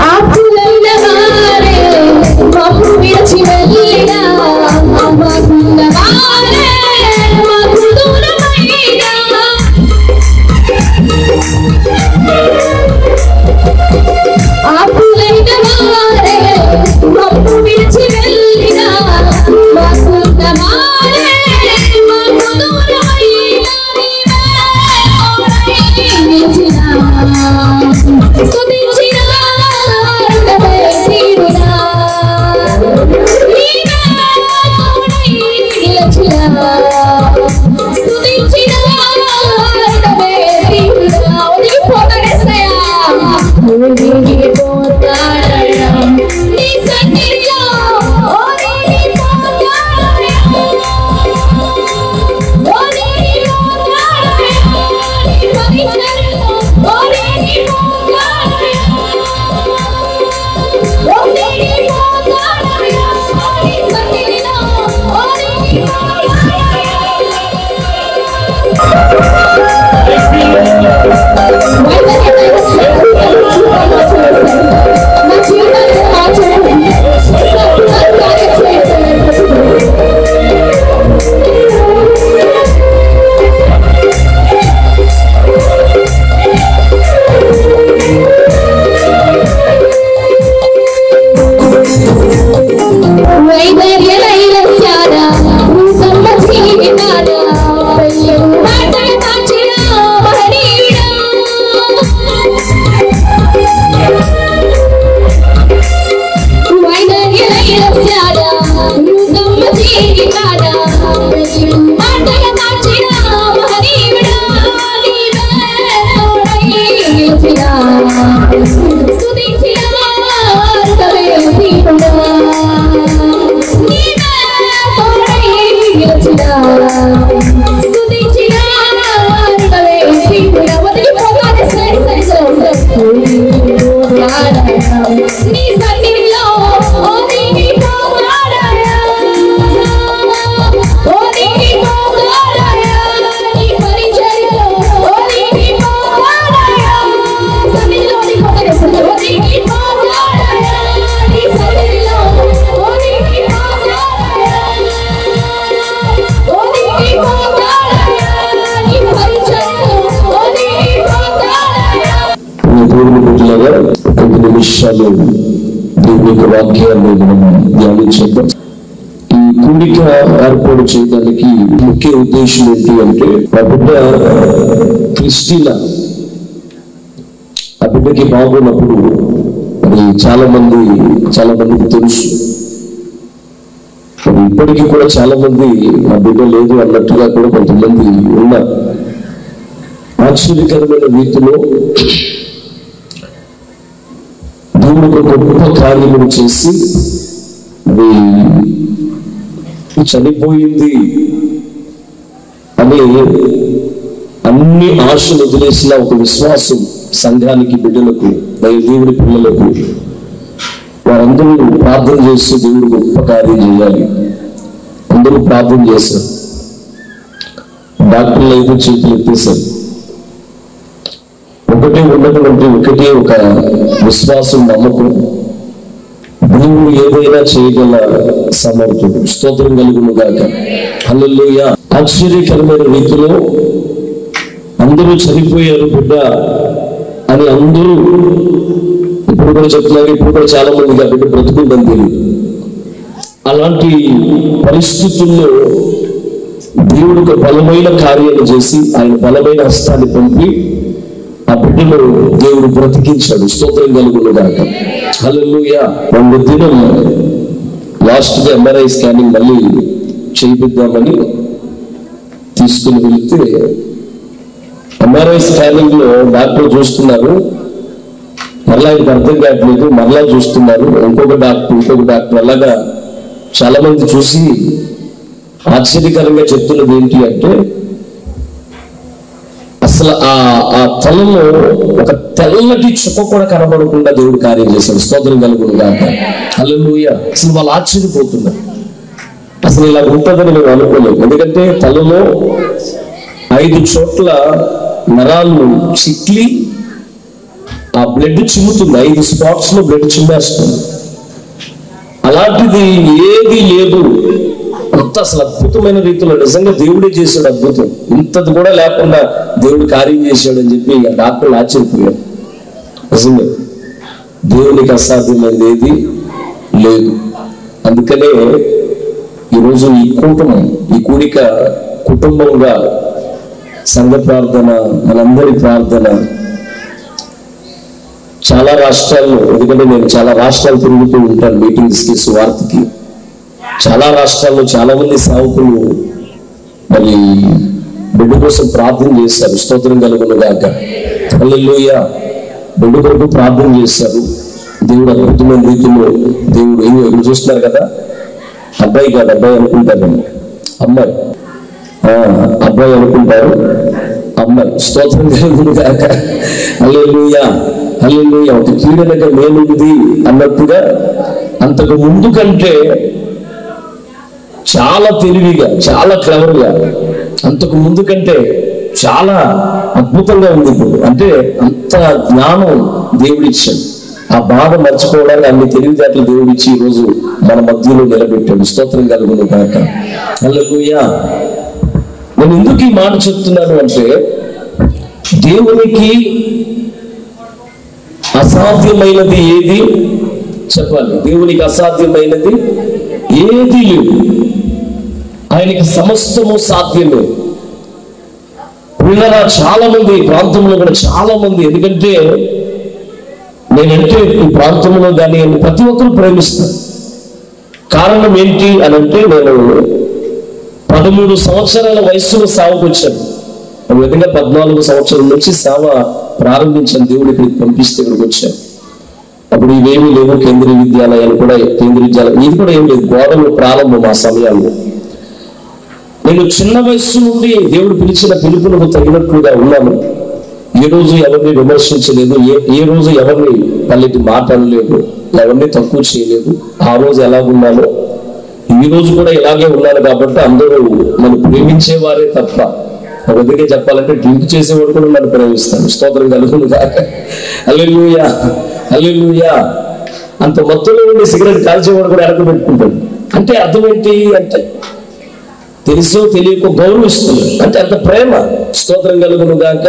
आप నిమిషాలు దేవుని యొక్క వాక్యాన్ని మనం ధ్యానించేద్దాం. ఈ కూడిక ఏర్పాటు చేయడానికి ముఖ్య ఉద్దేశం ఏంటి అంటే, ఆ బిడ్డ క్రిస్టినా, ఆ బిడ్డకి బాగున్నప్పుడు మరి చాలా మందికి తెలుసు. ఇప్పటికీ కూడా చాలా మంది ఆ బిడ్డ లేదు అన్నట్టుగా కూడా కొంతమంది ఉన్నారు. ఆశ్చర్యకరమైన రీతిలో దేవుడు ఒక గొప్ప కార్యములు చేసి అది చనిపోయింది అని అన్ని ఆశలు వదిలేసిన ఒక విశ్వాసం సంఘానికి, బిడ్డలకు, దేవుడి పిల్లలకు వారందరూ ప్రార్థన చేసి దేవుడు గొప్ప కార్యం చేయాలి. అందరూ ప్రార్థన చేశారు. డాక్టర్లు అయితే చేతులు ఎత్తేశారు. ఒకటే ఒక విశ్వాసం, నమ్మకం, దేవుడు ఏదైనా చేయగల సమర్థుడు. స్తోత్రం కలుగును గాక. హల్లెలూయా. ఆశ్చర్యకరమైన రీతిలో అందరూ చనిపోయారు బిడ్డ అని అందరూ ఇప్పుడు కూడా చెప్తున్నారు. ఇప్పుడు కూడా చాలా మంది ఆ బిడ్డ బ్రతుకుందని తెలియదు. అలాంటి పరిస్థితుల్లో దేవుడు ఒక బలమైన కార్యాలు చేసి ఆయన బలమైన హస్తాన్ని పంపి ఆ బిడ్డను దేవుడు బ్రతికించాడు. స్తోత్రం కలుగును గాక. హల్లెలూయా. 1 దినం లాస్ట్ గా MRI స్కానింగ్ మళ్ళీ చేయిద్దామని తీసుకుని వెళితే MRI స్కానింగ్ లో డాక్టర్ చూస్తున్నారు, మరలా ఇది అర్థం కావట్లేదు, మరలా చూస్తున్నారు, ఇంకొక డాక్టర్ అలాగా చాలా మంది చూసి ఆశ్చర్యకరంగా చెప్తున్నది ఏంటి అంటే, అసలు ఆ తలలో ఒక తెల్లటి చుక్క కూడా కనబడకుండా దేవుడు కార్యం చేశాడు. స్తోత్రం కలుగును గాక. హల్లెలూయా. అసలు వాళ్ళు ఆశ్చర్యపోతున్నారు. అసలు ఇలా ఉంటుందని మేము అనుకోలేదు. ఎందుకంటే తలలో 5 చోట్ల నరాలు చిట్లి ఆ బ్లడ్ చిమ్ముతుంది. 5 స్పాట్స్ లో బ్లడ్ చిమ్మేస్తుంది. అలాంటిది ఏది లేదు. అంత అసలు అద్భుతమైన రీతిలో నిజంగా దేవుడే చేశాడు అద్భుతం. ఇంతది కూడా లేకుండా దేవుడు కార్యం చేశాడు అని చెప్పి డాక్టర్లు ఆశ్చర్యపోయారు. నిజంగా దేవునికి అసాధ్యమైనది ఏది లేదు. అందుకనే ఈరోజు ఈ కూడిక కుటుంబంగా సంఘ ప్రార్థన, మనందరి ప్రార్థన చాలా రాష్ట్రాల్లో, ఎందుకంటే నేను చాలా రాష్ట్రాలు తిరుగుతూ ఉంటాను మీటింగ్స్కి, సువార్తకి. చాలా రాష్ట్రాల్లో చాలా మంది సేవకులు మరి బిడ్డ కోసం ప్రార్థన చేశారు. స్తోత్రం కలుగును గాక. హల్లెలూయా. బిడ్డ కొరకు ప్రార్థన చేశారు. దేవుడు అద్భుతమైన రీతిలో దేవుడు ఏమి చూస్తున్నారు కదా. అబ్బాయి కాదు, అబ్బాయి అనుకుంటారు, అబ్బాయి అనుకుంటారు, అమ్మాయి. స్తోత్రం కలుగును గాక. హల్లెలూయా. హల్లెలూయా. ఒక కీడనగా మేలుంది అన్నట్టుగా అంతకు ముందు కంటే చాలా తెలివిగా, చాలా క్లవర్గా, అంతకు ముందు కంటే చాలా అద్భుతంగా ఉంది ఇప్పుడు. అంటే అంత జ్ఞానం దేవుడిచ్చాడు. ఆ బాధ మర్చిపోవడానికి అన్ని తెలివితేటలు దేవుడిచ్చి ఈరోజు మన మధ్యలో నిలబెట్టాడు. స్తోత్రం కలుగును గాక. హల్లెలూయా. నేను ఎందుకు ఈ మాట చెప్తున్నాను అంటే, దేవునికి అసాధ్యమైనది ఏది చెప్పాలి. దేవునికి అసాధ్యమైనది ఏది లేదు. ఆయనకి సమస్తము సాధ్యమే. పిల్లల చాలా మంది ప్రాంతంలో కూడా చాలా మంది, ఎందుకంటే నేనంటే ఈ ప్రాంతంలో కానీ ప్రతి ఒక్కరు ప్రేమిస్తారు. కారణం ఏంటి అని అంటే, నేను 13 సంవత్సరాల వయసులో సేవకు వచ్చాను. ఆ విధంగా 14 సంవత్సరాల నుంచి సేవ ప్రారంభించాను. దేవుడు ఇక్కడికి పంపిస్తే ఇక్కడికి వచ్చాను. అప్పుడు ఇవేమీ లేవు. కేంద్రీయ విద్యాలయాలు కూడా, కేంద్రీయ విద్యాలయం ఇది కూడా ఏం లేదు. గోడలు ప్రారంభం ఆ సమయాల్లో. నేను చిన్న వయస్సు నుండి దేవుడు పిలిచిన పిలుపులకు తగినట్లుగా ఉన్నాను. ఏ రోజు ఎవరిని విమర్శించలేదు, ఏ రోజు ఎవరిని పల్లెటి మాట అనలేదు, ఎవరిని తక్కువ చేయలేదు. ఆ రోజు ఎలా ఉన్నానో ఈ రోజు కూడా ఇలాగే ఉన్నాను. కాబట్టి అందరూ నన్ను ప్రేమించేవారే తప్ప, ఒక విధంగా చెప్పాలంటే డ్రింక్ చేసేవాడు కూడా నన్ను ప్రేమిస్తాను. స్తోత్రం కలుగును గాక. హల్లెలూయా. హల్లెలూయా. అంత మొత్తంలో ఉండి సిగరెట్ కాల్చేవాడు కూడా వెనక పెట్టుకుంటాడు. అంటే అర్థం ఏంటి అంటే, తెలుసో తెలియకో గౌరవిస్తున్నాడు. అంటే అంత ప్రేమ. స్తోత్రం కలుగును గాక.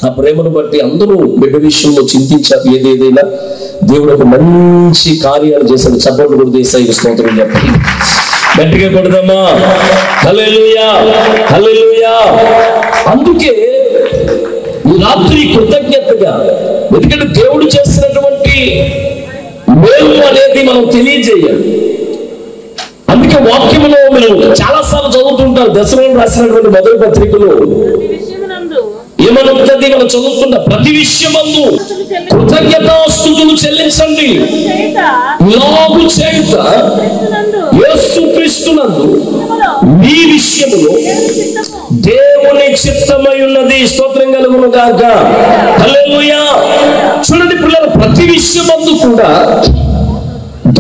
ఆ ప్రేమను బట్టి అందరూ బిడ్డ విషయంలో చింతించారు. ఏదేదైనా దేవుడు ఒక మంచి కార్యాలు చేశాడు. చప్పట్లు కూడా చేశాయి. స్తోత్రం చెప్పండి, గట్టిగా కొడదామా. హల్లెలూయా, హల్లెలూయా. అందుకే ఈ రాత్రి కృతజ్ఞతగా, ఎందుకంటే దేవుడు చేసినటువంటి మేలు అనేది మనం తెలియజేయాలి. అందుకే వాక్యములో మీరు చాలా సార్లు చదువుతుంటారు. దశలోని రాసినటువంటి మొదటి పత్రికలో ఏమనుంటుంది? మనం చదువుతున్న ప్రతి విషయమందు కృతజ్ఞతాస్తుతులు చెల్లించండి. ఇలాగు చేయుట యేసుక్రీస్తునందు మీ విషయములో దేవుని చిత్తమై ఉన్నది. స్తోత్రం కలుగును గాక. హల్లెలూయా. చూడండి పిల్లలు, ప్రతి విషయమందు కూడా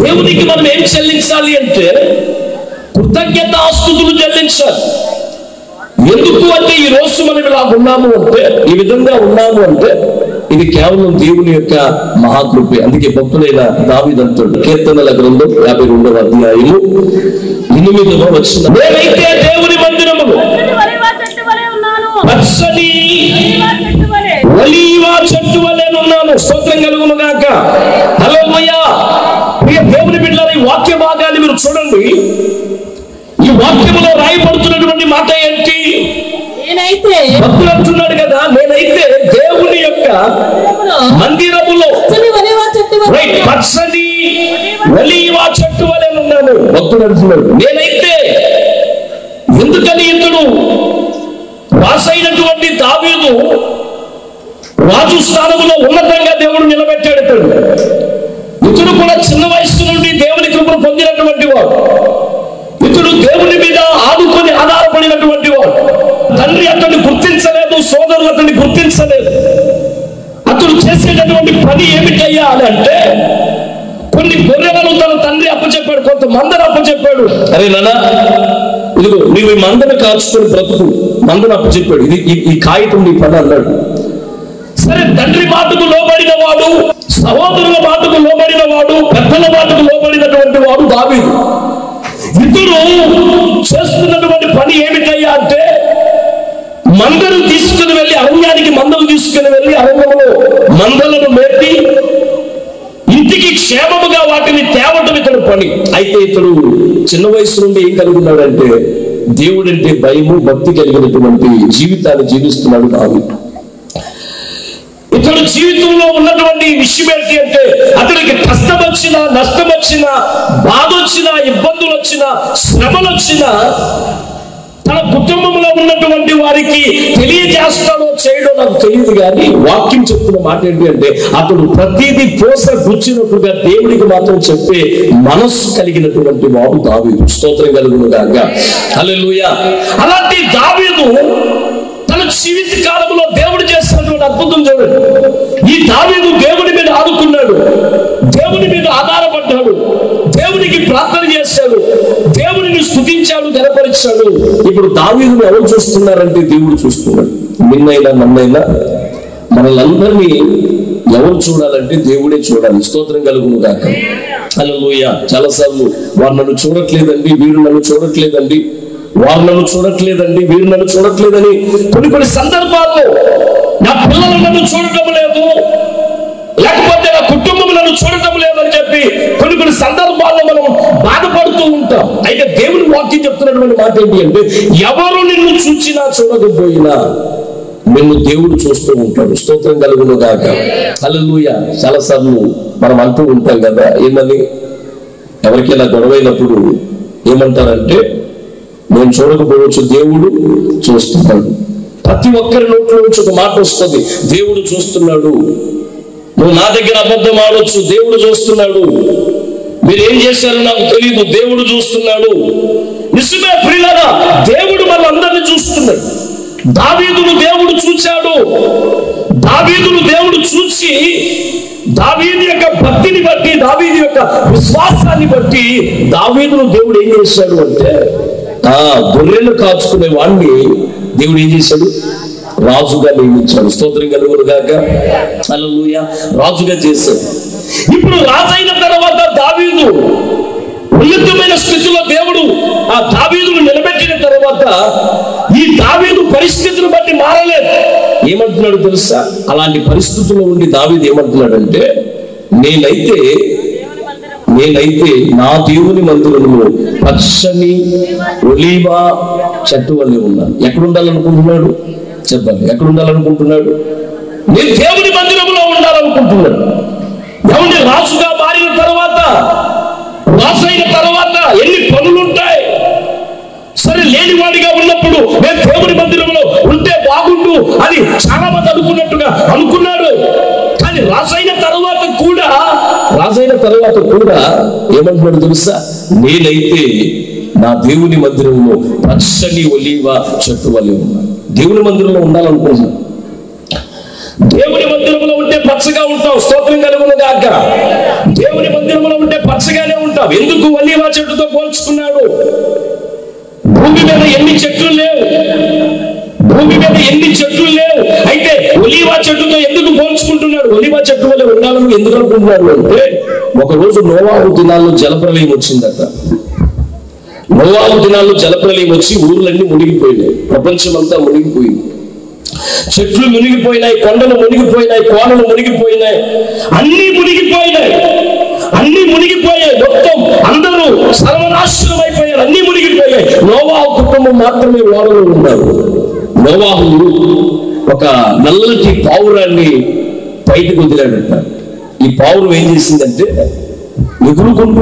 దేవునికి మనం ఏం చెల్లించాలి అంటే కృతజ్ఞతాస్తుతులు చెల్లించాలి. ఎందుకు అంటే ఈ రోజు మనం ఇలా ఉన్నాము అంటే, ఈ విధంగా ఉన్నాము అంటే ఇది కేవలం దేవుని యొక్క మహాకృపే. అందుకే భక్తులైన దావీదంతుడు కీర్తనల గ్రంథం 52వ అధ్యాయము 8వ వచనం, నేనైతే దేవుని మందిరములో పచ్చని ఒలీవ చెట్టు వలె ఉన్నాను. స్తోత్రం కలుగును గాక. హల్లెలూయా. ప్రియ దేవుని బిడ్డలారా, ఈ వాక్య భాగాన్ని మీరు చూడండి. ఈ వాక్యములో రాయబడుతున్నటువంటి మాట ఏంటి? భక్తులు అంటున్నాడు కదా, నేనైతే దేవుని యొక్క మందిరములో పచ్చని ఒలీవ చెట్టు వలె ఉన్నాను. భక్తులు అంటున్నాడు నేనైతే. ఎందుకని ఇతడు రాసైనటువంటి దావీదు రాజు స్థానములో ఉన్నతంగా దేవుడు నిలబెట్టాడు. ఇతడు కూడా చిన్న వయసు నుండి దేవుని కృపను పొందినటువంటి వాడు. ఇతడు దేవుని మీద ఆదుకొని ఆధారపడినటువంటి వాడు. తండ్రి అతన్ని గుర్తించలేదు, సోదరులు అతన్ని గుర్తించలేదు. అతడు చేసేటటువంటి పని ఏమిటయ్యా అని అంటే, కొన్ని గొర్రెలను తన తండ్రి అప్పచెప్పాడు, కొంత మందను అప్పచెప్పాడు. అరే నాన్న, ఇదిగో నీవు ఈ మందను కాచుకొని బ్రతుకు, మందను అప్పచెప్పాడు. ఇది ఈ కాగితం నీ పని అన్నాడు. సరే, తండ్రి మాటకు లోబడిన వాడు, సహోదరుల మాటకు లోబడిన వాడు, పెద్దల మాటకు లోబడినటువంటి వాడు దావీదు. ఇతడు చేస్తున్నటువంటి పని ఏమిటయ్యా అంటే, మందను తీసుకుని వెళ్ళి అరణ్యానికి, మందను తీసుకుని వెళ్ళి అరణ్యంలో మందలను మేపి ఇంటికి క్షేమముగా వాటిని తేవటం ఇతడు పని. అయితే ఇతడు చిన్న వయసు నుండి ఏం కలుగున్నాడంటే, దేవుడంటే భయము, భక్తి కలిగినటువంటి జీవితాన్ని జీవిస్తున్నాడు దావీదు. ఇతడు జీవితంలో ఉన్నటువంటి విషయం ఏంటి అంటే, అతనికి కష్టం వచ్చినా, నష్టం వచ్చినా, బాధ వచ్చినా, ఇబ్బందులు వచ్చినా, శ్రమలు వచ్చినా తన కుటుంబంలో ఉన్నటువంటి వారికి తెలియజేస్తాడో చేయడో నాకు తెలియదు, కానీ వాక్యం చెప్తున్న మాట ఏంటి అంటే, అతడు ప్రతిదీ పోస గుచ్చినట్టుగా దేవుడికి మాత్రం చెప్పే మనస్సు కలిగినటువంటి వాడు దావీదు. స్తోత్రం కలుగును గాక. హల్లెలూయా. అలాంటి దావీదు తన జీవిత కాలంలో దేవుడు చేసినటువంటి అద్భుతం చూడండి. ఈ దావీదు దేవుడి మీద ఆదుకున్నాడు, దేవుడి మీద ఆధారపడ్డాడు, దేవునికి ప్రార్థన చేశాడు, దేవుడిని స్తుతించాడు, గణపరిచాడు. ఇప్పుడు దావీదుని ఎవరు చూస్తున్నారంటే దేవుడు చూస్తున్నాడు. నిన్నైనా నన్నైనా మనలందరినీ ఎవరు చూడాలంటే దేవుడే చూడాలి. స్తోత్రం కలుగును గాక. హల్లెలూయా. చాలాసార్లు వారు నన్ను చూడట్లేదండి, వీరు నన్ను చూడట్లేదండి, వారు నన్ను చూడట్లేదండి, వీరు నన్ను చూడట్లేదని కొన్ని సందర్భాల్లో నా పిల్లలు నన్ను చూడటం లేదు, లేకపోతే నా కుటుంబం నన్ను చూడటం లేదని చెప్పి కొన్ని సందర్భాల్లో మనం బాధపడుతూ ఉంటాం. అయితే దేవుని వాక్యం చెప్తున్నటువంటి మాట ఏంటి అంటే, ఎవరు నిన్ను చూచినా చూడకపోయినా నిన్ను దేవుడు చూస్తూ ఉంటాడు. స్తోత్రం కలుగును గాక. హల్లెలూయా. చాలాసార్లు మనం అంటూ ఉంటాం కదా, ఏమని, ఎవరికైనా గొడవైనప్పుడు ఏమంటారంటే, నేను చూడకపోవచ్చు, దేవుడు చూస్తున్నాడు. ప్రతి ఒక్కరి నోట్లో నుంచి ఒక మాట వస్తుంది, దేవుడు చూస్తున్నాడు. నువ్వు నా దగ్గర అబద్ధం ఆడొచ్చు, దేవుడు చూస్తున్నాడు. మీరేం చేశారో నాకు తెలియదు, దేవుడు చూస్తున్నాడు. నిజమే ప్రియులారా, దేవుడు మనందరినీ చూస్తున్నాడు. దావీదును దేవుడు చూశాడు. దావీదును దేవుడు చూసి దావీదు యొక్క భక్తిని బట్టి, దావీదు యొక్క విశ్వాసాన్ని బట్టి దావీదును దేవుడు ఏం చేశాడు అంటే, గొర్రెలు కాచుకునే వాడిని దేవుడు ఏం చేశాడు? రాజుగా నియమించాడు. స్తోత్రం కలుగును గాక. హల్లెలూయా. రాజుగా చేశాడు. ఇప్పుడు రాజైన తర్వాత దావీదు ఉన్నతమైన స్థితిలో దేవుడు ఆ దావీదును నిలబెట్టిన తర్వాత ఈ ఈ దావీదు పరిస్థితులను బట్టి మారలేదు. ఏమంటున్నాడు తెలుసా? అలాంటి పరిస్థితుల్లో ఉండి దావీదు ఏమంటున్నాడంటే, నేనైతే నా దేవుని మందిరంలో పచ్చని ఒలీవ చెట్టు వల్లే ఉన్నాను. ఎక్కడ ఉండాలనుకుంటున్నాడు చెప్పండి? ఎక్కడ ఉండాలనుకుంటున్నాడు? నేను దేవుని మందిరంలో ఉండాలనుకుంటున్నాడు. ఎవరి రాజుగా మారిన తర్వాత, రాజు అయిన తర్వాత ఎన్ని పనులుంటాయి. సరే, లేనివాడిగా ఉన్నప్పుడు నేను దేవుని మందిరంలో ఉంటే బాగుండు అని చాలా మంది అనుకున్నాడు. కానీ రాజైన తర్వాత కూడా ఏమంటున్నాడు తెలుసా? నేనైతే నా దేవుని మందిరంలో పచ్చని ఒలీవ చెట్టు వల్లే ఉన్నాను. దేవుని మందిరంలో ఉండాలనుకుంటున్నాను. దేవుని మందిరంలో ఉంటే పచ్చగా ఉంటావు. స్తోత్రం కలుగును గాక. దేవుని మందిరంలో ఉంటే పచ్చగానే ఉంటావు. ఎందుకు ఒలీవ చెట్టుతో పోల్చుకున్నాడు? భూమి మీద ఎన్ని చెట్లు లేవు. అయితే ఒలీవ చెట్టుతో ఎందుకు పోల్చుకుంటున్నాడు? ఒలీవ చెట్టు వల్ల ఉండాలని ఎందుకు అనుకుంటున్నాడు అంటే, ఒకరోజు నోవాహు దినాల్లో జలప్రలయం వచ్చిందట. నోవాహు దినాల్లో జలప్రలయం వచ్చి ఊర్లన్నీ మునిగిపోయినాయి. ప్రపంచం అంతా మునిగిపోయింది. చెట్లు మునిగిపోయినాయి, కొండలు మునిగిపోయినాయి, కోనలు మునిగిపోయినాయి, అన్ని మునిగిపోయాయి. మొత్తం అందరూ సర్వనాశనం అయిపోయారు. అన్ని మునిగిపోయాయి. నోవాహు కుటుంబం మాత్రమే ఓడలో ఉన్నారు. నోవాహు ఒక నల్లటి పావురాన్ని బయటకు వదిలాడంట. ఈ పావురం ఏం చేసిందంటే, ఎగురుకుంటూ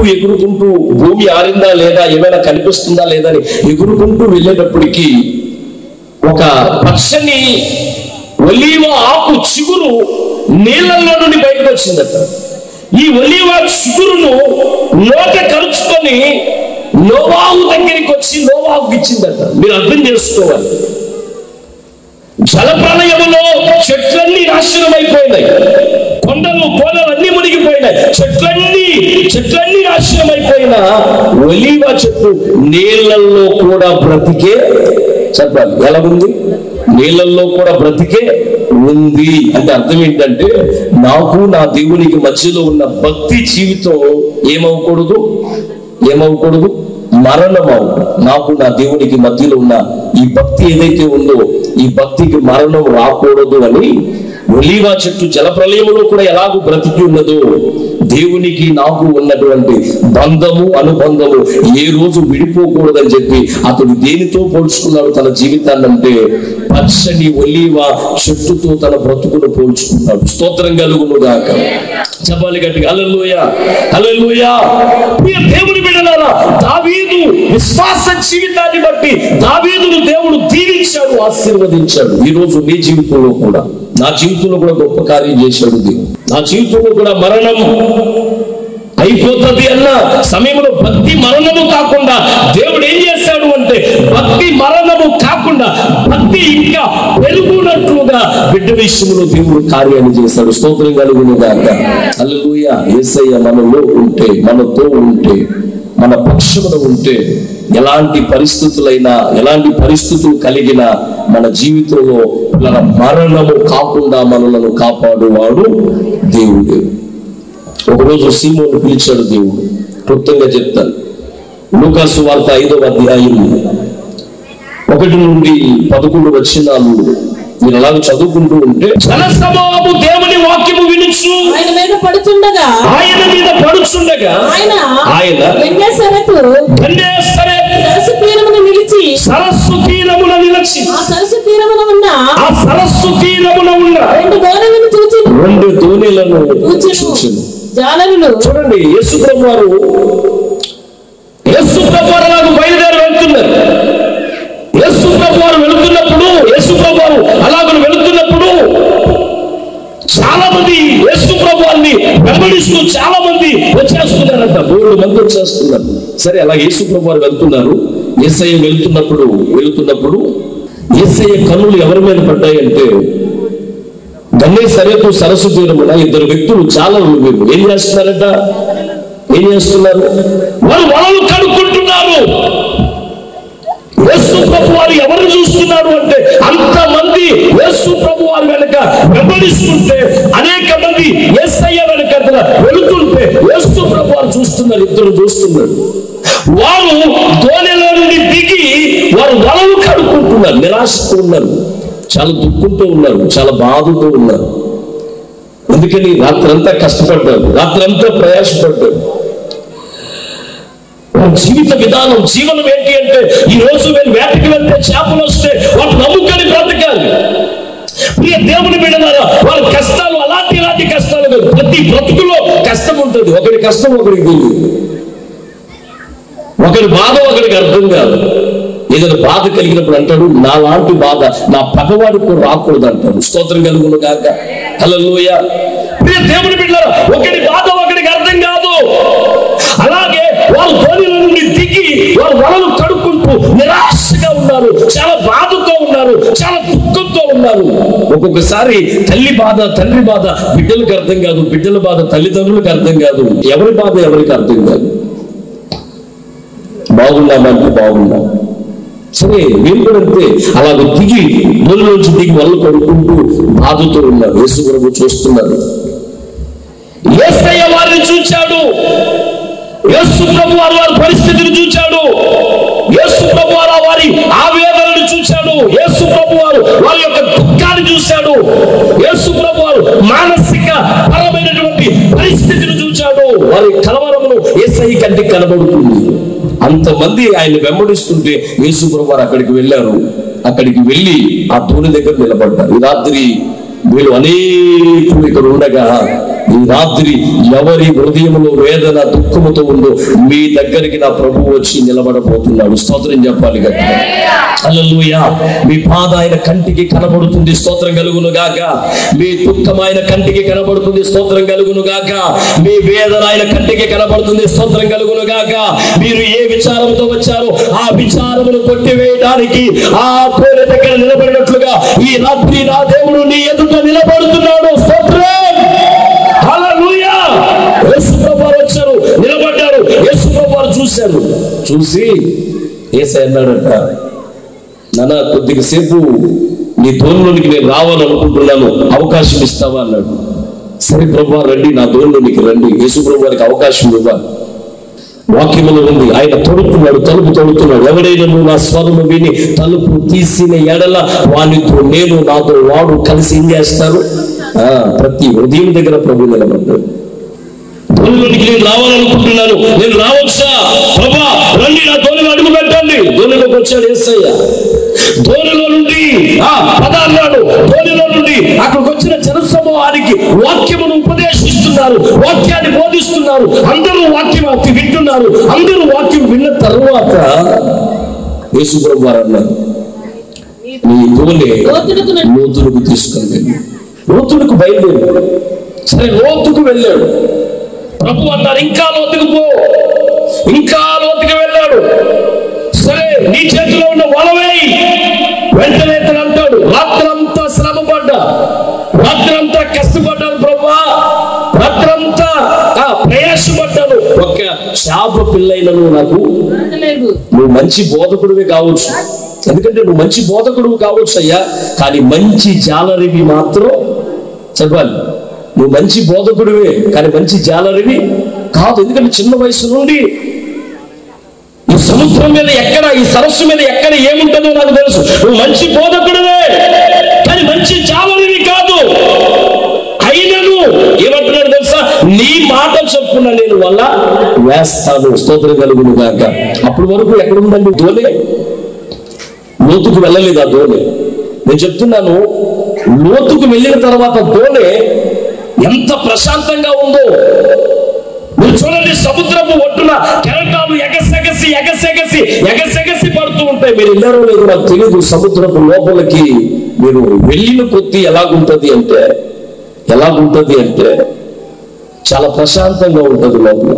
భూమి ఆరిందా లేదా, ఏమైనా కనిపిస్తుందా లేదా అని ఎగురుకుంటూ వెళ్ళేటప్పటికీ ఒక పచ్చని ఒలీవ ఆకు చిగురు నీళ్ళల్లో నుండి బయటకు వచ్చిందట. ఈ ఒలీవ చిగురును నోట కరుచుకొని నోవాహు దగ్గరికి వచ్చి నోవాహుకి ఇచ్చిందట. మీరు అర్థం చేసుకోవాలి. జలప్రలయములో చెట్లన్నీ నాశనం అయిపోయినాయి. కొండలు కోనలు అన్ని మునిగిపోయినాయి. చెట్లన్నీ నాశనం అయిపోయినా ఒలీవ చెట్టు నీళ్ళల్లో కూడా బ్రతికే, చెప్పాలి ఎలా ఉంది? నీళ్ళల్లో కూడా బ్రతికే ఉంది. అంటే అర్థం ఏంటంటే, నాకు నా దేవునికి మధ్యలో ఉన్న భక్తి జీవితం ఏమవకూడదు, మరణం అవ్వకూడదు. నాకు నా దేవునికి మధ్యలో ఉన్న ఈ భక్తి ఏదైతే ఉందో, ఈ భక్తికి మరణం రాకూడదు అని ఒలీవ చెట్టు జలప్రలయములో కూడా ఎలాగూ బ్రతికి ఉన్నదో, దేవునికి నాకు ఉన్నటువంటి అనుబంధము ఏ రోజు విడిపోకూడదని చెప్పి అతడు దేనితో పోల్చుకున్నాడు తన జీవితాన్ని అంటే, పచ్చని ఒలీవ చెట్టుతో తన బ్రతుకును పోల్చుకున్నాడు. స్తోత్రం కలుగును గాక. చెప్పాలి గట్టిగా హల్లెలూయా, హల్లెలూయా. ప్రియ దేవుని బిడ్డలారా, దావీదు విశ్వాస జీవితాన్ని బట్టి దావీదును దేవుడు దీవించాడు, ఆశీర్వదించాడు. ఈ రోజు నీ జీవితంలో కూడా, నా జీవితంలో కూడా గొప్ప కార్యం చేశాడు దేవుడు. నా జీవితంలో కూడా మరణం అయిపోతుంది అన్న సమయంలో భక్తి మరణము కాకుండా దేవుడు ఏం చేశాడు అంటే, భక్తి మరణము కాకుండా భక్తి ఇంకా పెరుగునట్లుగా బిడ్డ విషయంలో దేవుడు కార్యాన్ని చేశాడు. స్తోత్రం కలుగును గాక. హల్లెలూయా. యేసయ్య మనలో ఉంటే, మనతో ఉంటే, మన పక్షమున ఉంటే, ఎలాంటి పరిస్థితులు కలిగినా మన జీవితంలో మరణము కాకుండా మనలను కాపాడువాడు దేవుడే. ఒకరోజు సీమోను పిలిచాడు దేవుడు. క్లుప్తంగా చెప్తాను. లూకా సువార్త 5వ అధ్యాయం 1 నుండి 11 వచనాలు మీరు అలాగ చదువుకుంటూ ఉంటే, జనసమూహము దేవుని వాక్యము వినుచు ఆయన మీద పడుచుండగా ఆయన గెన్నేసరెతు సరస్సు తీరమున నిలిచి ఆ సరస్సు తీరమున ఉన్న రెండు దోణిలను చూచెను. చూడండి, యేసు ప్రభు వారు బయలుదేరి వెళ్తున్నారు. యేసు ప్రభు వారు అలాగ వెళుతున్నప్పుడు చాలా మంది యేసు ప్రభు వారిని వెంబడిస్తూ చాలా మంది వచ్చేస్తున్నారంట. 3 మంది వచ్చేస్తున్నారు. సరే, అలా యేసు ప్రభు వారు వెళ్తున్నారు. యేసయ్య వెళుతున్నప్పుడు యేసయ్య కన్నులు ఎవరి మీద పడ్డాయంటే, గెన్నేసరెతు సరస్సు తీరమున 2 వ్యక్తులు చాలా ఏం చేస్తున్నారు? వారు వలలు కడుక్కుంటున్నారు. యేసు ప్రభు వారు ఎవరు చూస్తున్నారు అంటే, అంతమంది యేసు ప్రభు వారి వెనక వెంబడిస్తుంటే, అనేక మంది యేసయ్య వెనక వెళుతుంటే యేసు ప్రభు వారు చూస్తున్నారు. 2 చూస్తున్నారు. వారు దోణిలో నుండి దిగి వారు వలలు కడుక్కుంటున్నారు, నిరాశతో ఉన్నారు, చాలా దుఃఖంతో ఉన్నారు, చాలా బాధతో ఉన్నారు. అందుకని రాత్రంతా కష్టపడ్డారు, రాత్రంతా ప్రయాసపడ్డారు. జీవిత విధానం, జీవనం ఏంటి అంటే ఈ రోజు మేము వేటకి వెళ్తే చేపలు వస్తే వాటి నమ్ముకొని బ్రతకాలి. ప్రియ దేవుని బిడ్డలారా, వాళ్ళ కష్టాలు అలాంటి కష్టాలు కాదు. ప్రతి బ్రతుకులో కష్టం ఉంటుంది. ఒకరి కష్టం ఒకరికి తెలియదు, ఒకరి బాధ ఒకరికి అర్థం కాదు. ఏదైనా బాధ కలిగినప్పుడు అంటాడు, నా లాంటి బాధ నా పగవాడికి కూడా రాకూడదు అంటాడు. స్తోత్రం కలుగును గాక. హల్లెలూయా. ప్రియ దేవుని బిడ్డలారా, ఒకరి బాధ ఒకరికి అర్థం కాదు. అలాగే వాళ్ళు దోణిలో నుండి దిగి వారు వలలు కడుక్కుంటూ నిరాశగా ఉన్నారు, చాలా బాధతో ఉన్నారు, చాలా దుఃఖంతో ఉన్నారు. ఒక్కొక్కసారి తల్లి బాధ తండ్రి బాధ బిడ్డలకు అర్థం కాదు, బిడ్డల బాధ తల్లిదండ్రులకు అర్థం కాదు, ఎవరి బాధ ఎవరికి అర్థం కాదు. బాగున్నామంటే బాగున్నాం, సరే మీరు కూడా అంతే. అలాగ దిగి దోణిలోంచి దిగి వలలు కడుక్కుంటూ బాధతో ఉన్నారు. యేసు ప్రభు చూస్తున్నారు. యేసయ్య వారిని చూచాడు, యేసు ప్రభు వారి పరిస్థితిని చూచాడు, యేసు ప్రభు వారి ఆవేదనను చూచాడు, యేసు ప్రభు వారి యొక్క దుఃఖాన్ని చూశాడు, యేసు ప్రభు మానసిక పరమైనటువంటి పరిస్థితిని చూచాడు. వారి కలవరమును యేసయ్య కంటికి కనబడుతుంది. అంతమంది ఆయన వెంబడిస్తుంటే యేసు ప్రభు వారు అక్కడికి వెళ్ళారు. అక్కడికి వెళ్ళి ఆ దోణి దగ్గర నిలబడ్డారు. ఈ రాత్రి వీళ్ళు అనేకులు ఇక్కడ ఉండగా ఈ రాత్రి ఎవరి హృదయంలో వేదన దుఃఖముతో ఉందో మీ దగ్గరికి నా ప్రభువు వచ్చి నిలబడబోతున్నాడు. స్తోత్రం చెప్పాలి కదా. హల్లెలూయా. మీ బాధ ఆయన కంటికి కనబడుతుంది. స్తోత్రం కలుగును గాక. మీ దుఃఖం ఆయన కంటికి కనబడుతుంది. స్తోత్రం కలుగును గాక. మీ వేదన ఆయన కంటికి కనబడుతుంది. స్తోత్రం కలుగును గాక. మీరు ఏ విచారంతో వచ్చారో ఆ విచారమును కొట్టివేయడానికి ఆ కోట దగ్గర నిలబడినట్లుగా ఈ రాత్రి నా దేవుడు నీ ఎదుట నిలబడుతున్నాడు. స్తోత్రం. హల్లెలూయా. యేసు ప్రభువారు వచ్చారు, నిలబడ్డారు. యేసు ప్రభువారు చూశారు. చూసి యేసయ్య అన్నాడట, నాన్న కొద్దిగా సేపు నీ దోణిలోనికి నేను రావాలనుకుంటున్నాను, అవకాశం ఇస్తావా అన్నాడు. సరే ప్రభువారు రండి, నా దోణిలోనికి రండి. యేసు ప్రభువారికి అవకాశం ఇవ్వాలి. వాక్యములో ఉంది, ఆయన తొడుతున్నాడు, తలుపు తొడుతున్నాడు. ఎవడైనా నువ్వు నా స్వరము విని తలుపు తీసిన ఎడల వానితో నేను నాతో వాడు కలిసి ఏం చేస్తారు? ప్రతి ఉదయం దగ్గర ప్రభు నిలబడ్డాడు. దోణిలోనికి నేను రావాలనుకుంటున్నాను, నేను రావచ్చా? ప్రభా రండి, నా దోణిలో అడుగు పెట్టండి. దోణిలోకి వచ్చాడు యేసయ్య. దోణిలో నుండి పద అన్నాడు. దోణిలో నుండి అక్కడికి వచ్చిన జనసమూహానికి వాక్యమును ఉపదేశిస్తున్నారు, వాక్యాన్ని బోధిస్తున్నారు. అందరూ వాక్యం వింటున్నారు. అందరూ వాక్యం విన్న తరువాత యేసు ప్రభువు వారు అన్నారు, నీ దోణి లోతులకు తీసుకుని వెళ్ళి. లోతులకు బయలుదేరు. సరే లోతుకు వెళ్ళాడు. ప్రభు అన్నారు, ఇంకా లోతుకు పో. ఇంకా లోతుకు వెళ్ళాడు. సరే నీ చేతిలో ఉన్న వలవేయి. వెంటనే అంటాడు, రాత్రంతా శ్రమపడ్డా, రాత్రంతా కష్టపడ్డాను ప్రభువా, రాత్రంతా ప్రయాసపడ్డాను, ఒక్క శాప పిల్లైనను నాకు. నువ్వు మంచి బోధకుడివి కావచ్చు, ఎందుకంటే నువ్వు మంచి బోధకుడు కావచ్చు అయ్యా, కానీ మంచి జాలరివి మాత్రం చదవాలి. నువ్వు మంచి బోధకుడివే కానీ మంచి జాలరివి కాదు. ఎందుకంటే చిన్న వయసు నుండి ఈ సముద్రం మీద ఎక్కడ, ఈ సరస్సు మీద ఎక్కడ ఏముంటుందో నాకు తెలుసు. నువ్వు మంచి బోధకుడివే కానీ మంచి జాలరివి కాదు. అయినను ఏమంటున్నాడు తెలుసా? నీ మాట చొప్పున నేను వల్ల వేస్తాను. స్తోత్రం కలుగును గాక. అప్పటి వరకు ఎక్కడ ఉందండి దోణి? లోతుకు వెళ్ళలేదు ఆ దోణి. నేను చెప్తున్నాను, లోతుకు వెళ్ళిన తర్వాత దోణి ఎంత ప్రశాంతంగా ఉందో మీరు చూడండి. సముద్రపు ఒడ్డున కెరటాలు ఎగసెగసి పడుతూ ఉంటాయి. మీరు వెళ్ళారో లేదో నాకు తెలియదు. సముద్రపు లోపలికి మీరు వెళ్ళిన కొద్దీ ఎలాగుంటది అంటే చాలా ప్రశాంతంగా ఉంటుంది లోపల.